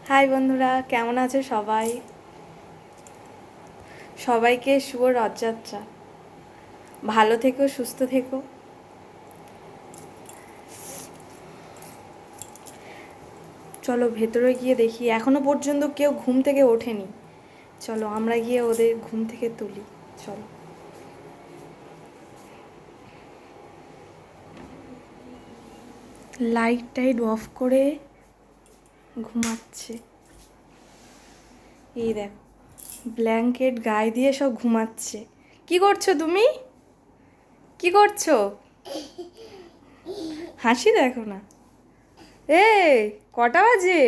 High বন্ধুরা, কেমন আছো সবাই? সবাইকে শুভ রথযাত্রা। ভালো থেকো, সুস্থ থেকো। চলো ভেতরে গিয়ে দেখি, এখনো পর্যন্ত কেউ ঘুম থেকে ওঠেনি। চলো আমরা গিয়ে ওদের ঘুম থেকে তুলি। চলো। লাইট টাইট অফ করে ঘুমাচ্ছে। এই দেখো, ব্ল্যাঙ্কেট গায়ে দিয়ে সব ঘুমাচ্ছে। কি করছো তুমি? কি করছো? হাসি দেখো না। এই কটা বাজে?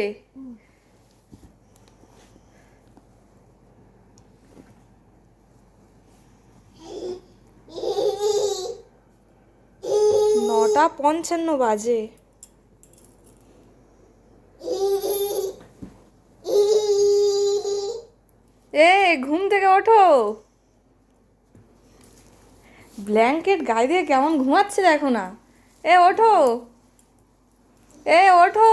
নটা 55 বাজে। এ ঘুম থেকে ওঠো। ব্ল্যাঙ্কেট গায়ে দিয়ে কেমন ঘুমাচ্ছে দেখো না। এ ওঠো, এ ওঠো।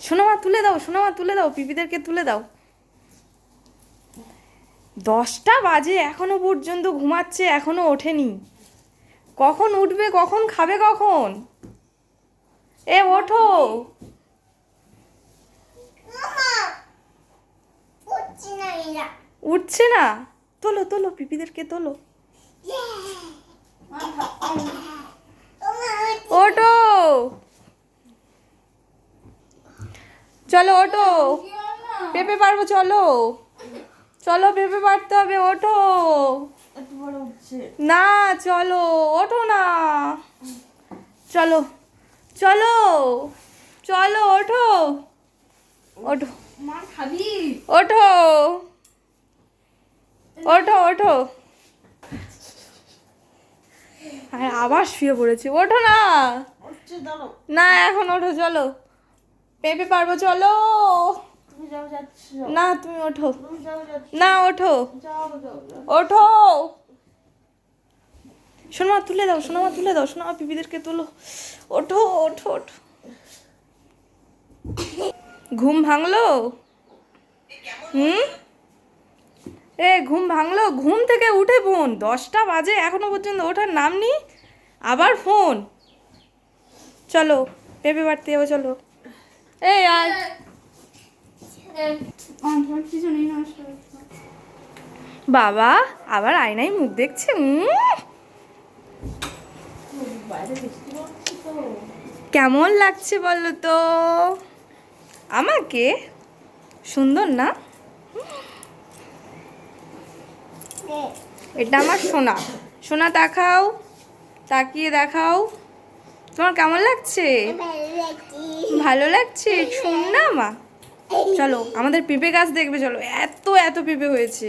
সোনামা তুলে দাও, সোনামা তুলে দাও, পিপিদেরকে তুলে দাও। 10টা বাজে এখনো পর্যন্ত ঘুমাচ্ছে, এখনো ওঠেনি। কখন উঠবে, কখন খাবে, কখন? এ ওঠো। উঠছে না? তোলো তোলো, পিপিদেরকে তোলো। ওঠো, চলো ওঠো। পেঁপে পারবো, চলো চলো, পেঁপে পারতে হবে, ওঠো। না চলো, ওঠো না। চলো চলো চলো, ওঠো ওঠো, ওঠো ওঠো ওঠো। আর আবার শুয়ে পড়েছি, ওঠো না। না এখন ওঠো, চলো পেঁপে পারবো, চলো। না তুমি ওঠো, না ওঠো, ওঠো। সোনামা তুলে দাও, সোনামা তুলে দাও, সোনামা পিপিদেরকে তোলো। ওঠো ওঠো ওঠো। ঘুম ভাঙলো? এ ঘুম ভাঙলো? ঘুম থেকে উঠে ফোন, 10টা বাজে এখনো পর্যন্ত ওঠার নাম নেই, আবার ফোন। চলো পেঁপে পাড়তে যাবো, চলো। এই আর বাবা আবার আয়নায় মুখ দেখছে। কেমন লাগছে বলো তো আমাকে? সুন্দর না? এটা আমার সোনা। সোনা দেখাও, তাকিয়ে দেখাও, তোমার কেমন লাগছে? ভালো লাগছে? শোন না মা, চলো আমাদের পেঁপে গাছ দেখবে, চলো এত এত পেঁপে হয়েছে,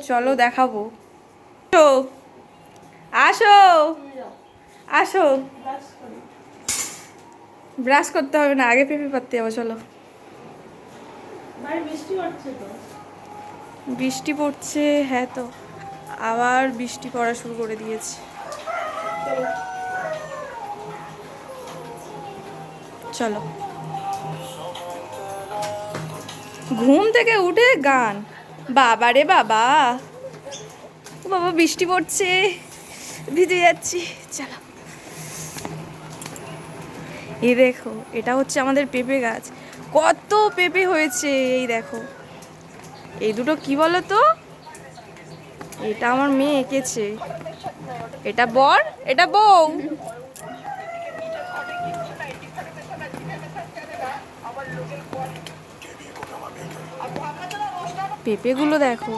চলো দেখাবো। আসো আসো। ব্রাশ করতে হবে না, আগে পেঁপে পারতে যাবো, চলো। বৃষ্টি পড়ছে, হ্যাঁ তো আবার বৃষ্টি পড়া শুরু করে দিয়েছে। চলো। ঘুম থেকে উঠে গান, বাবা রে বাবা, ও বাবা বৃষ্টি পড়ছে, ভিজে যাচ্ছি। চলো। এই দেখো, এটা হচ্ছে আমাদের পেঁপে গাছ, কত পেঁপে হয়েছে। এই দেখো, এই দুটো কি বলো তো? এটা আমার মেয়ে এঁকেছে, এটা বর, এটা বউ। পেঁপেগুলো দেখো।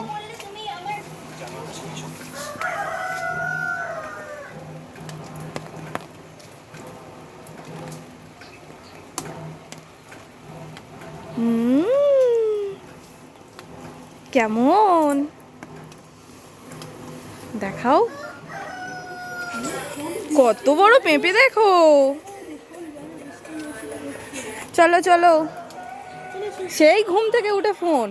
কেমন দেখাও, কত বড় পেঁপে দেখো। চলো চলো, সেই ঘুম থেকে উঠে ফোন।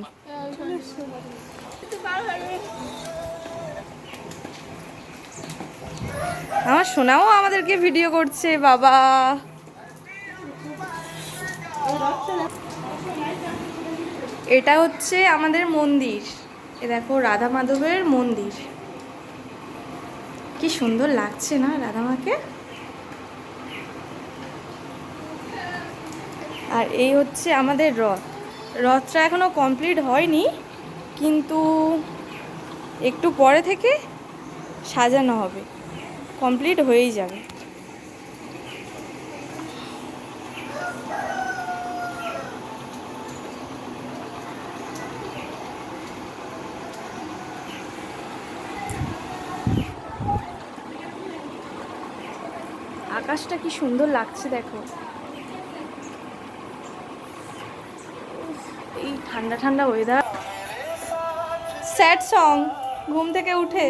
আমার সোনাও আমাদেরকে ভিডিও করছে বাবা। এটা হচ্ছে আমাদের মন্দির, এ দেখো রাধা মাধবের মন্দির, কি সুন্দর লাগছে না রাধা মাকে। আর এই হচ্ছে আমাদের রথ, রথটা এখনো কমপ্লিট হয়নি, কিন্তু একটু পরে থেকে সাজানো হবে, কমপ্লিট হয়েই যাবে। আকাশটা কি সুন্দর লাগছে দেখো, এই ঠান্ডা ঠান্ডা ওয়েদার। স্যাড সং ঘুম থেকে উঠে।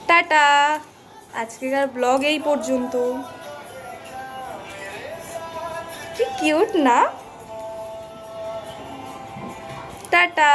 টাটা, আজকেকার ব্লগ এই পর্যন্ত। কি কিউট না, টাটা।